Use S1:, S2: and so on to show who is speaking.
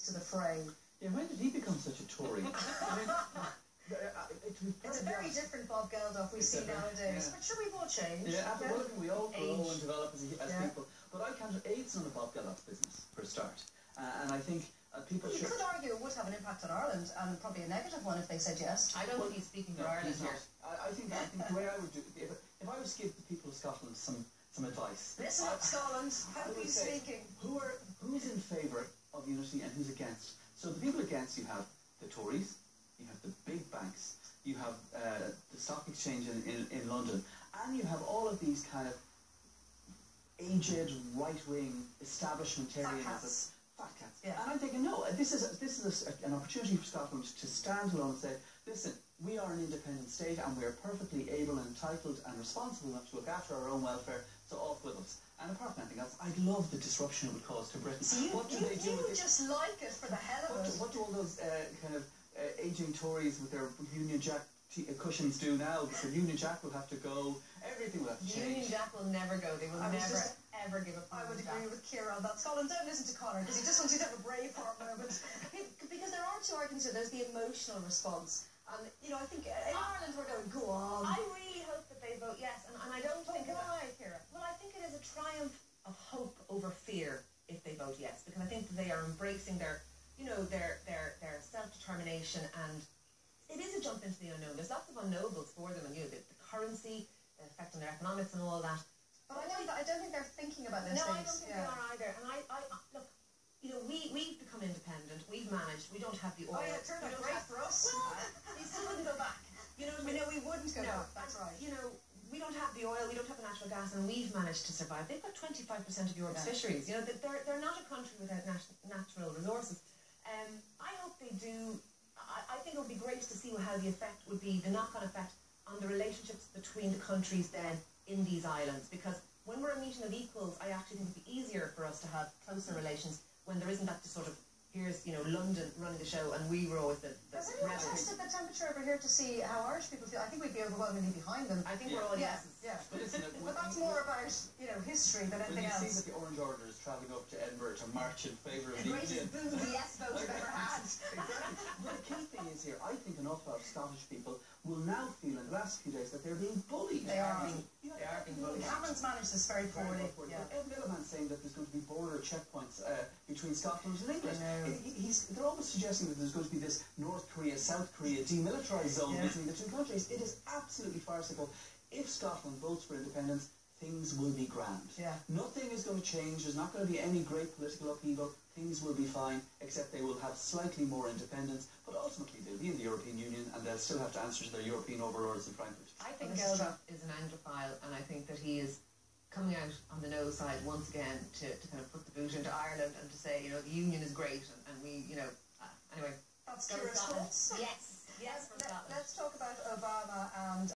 S1: to the fray.
S2: Yeah, when did he become such a Tory? I mean,
S1: it's a very different Bob Geldof we see nowadays. But sure, we've all changed.
S2: Yeah, absolutely. We all grow and develop as people. But I can't. It's not a Bob Geldof business, for a start. And I think people should...
S1: You could argue it would have an impact on Ireland, and probably a negative one if they said yes.
S3: I don't think he's speaking for Ireland here.
S2: I think the way I would do it, if I was to give the people of Scotland some advice...
S1: Listen up, Scotland. How are you speaking?
S2: Who's in favour of unity and who's against? So the people against, you have the Tories, you have the big banks, you have the stock exchange in London, and you have all of these kind of aged right-wing establishmentarians, fat cats. Yeah. And I'm thinking, no, this is an opportunity for Scotland to stand alone and say, listen, we are an independent state and we are perfectly able and entitled and responsible enough to look after our own welfare, so off with us. And apart from anything else, I'd love the disruption it would cause to Britain.
S1: So you just like it for the hell of it.
S2: What do all those kind of aging Tories with their Union Jack cushions do now? The Union Jack will have to go, everything will have to change.
S3: Union Jack will never go, they will never ever give up.
S1: I would agree with Ciara on that. Scotland, don't listen to Conor, because he just wants you to have a Braveheart moment. Because there are two arguments here. There's the emotional response. And, you know, I think in Ireland we're going, go on.
S3: I really hope that they vote yes, and I don't think... Why, Ciara? Well, I think it is a triumph of hope over fear if they vote yes, because I think that they are embracing their, you know, their self-determination, and it is a jump into the unknown. There's lots of unknowables for them, and, you know, the currency, the effect on their economics and all that.
S1: But I don't think they're thinking about those things.
S3: No, I don't think they are either. And I look, you know, we've become independent. We've managed. We don't have the oil.
S1: Oh yeah, it turned out great for us.
S3: Well, we still wouldn't go back. You know what I mean?
S1: No, we wouldn't go back. That's right.
S3: You know, we don't have the oil. We don't have the natural gas, and we've managed to survive. They've got 25% of Europe's fisheries. You know, they're not a country without natural resources. I hope they do. I think it would be great to see how the effect would be, the knock-on effect on the relationships between the countries then in these islands, because when we're a meeting of equals, I actually think it'd be easier for us to have closer relations when there isn't that sort of, here's, you know, London running the show and we were always the
S1: Has anyone tested the temperature over here to see how Irish people feel? I think we'd be overwhelmingly behind them.
S3: I think we're all yeses.
S1: Yeah. But that's more about, you know, history than anything else.
S2: When you see that the Orange Order is travelling up to Edinburgh to march in favour of
S1: the greatest boom the yes vote I've ever had.
S2: Exactly. But the key thing is here, I think an awful lot of Scottish people will now feel in the last few days that they're being bullied.
S1: They are
S3: being bullied.
S1: Cameron's managed this very poorly.
S2: Ed Miliband's saying that there's going to be border checkpoints between Scotland and England. They're almost suggesting that there's going to be this North Korea, South Korea demilitarised zone between the two countries. It is absolutely farcical. If Scotland votes for independence, things will be grand. Nothing is going to change. There's not going to be any great political upheaval. Things will be fine, except they will have slightly more independence. But ultimately, they'll be in the European Union, and they'll still have to answer to their European overlords in Frankfurt.
S3: I think Geldof is an Anglophile, and I think that he is coming out on the no side once again to kind of put the boot into Ireland and to say, you know, the union is great, and we, you know, anyway.
S1: That's Ciara's thoughts.
S3: Yes, from Scotland.
S1: Let's talk about Obama and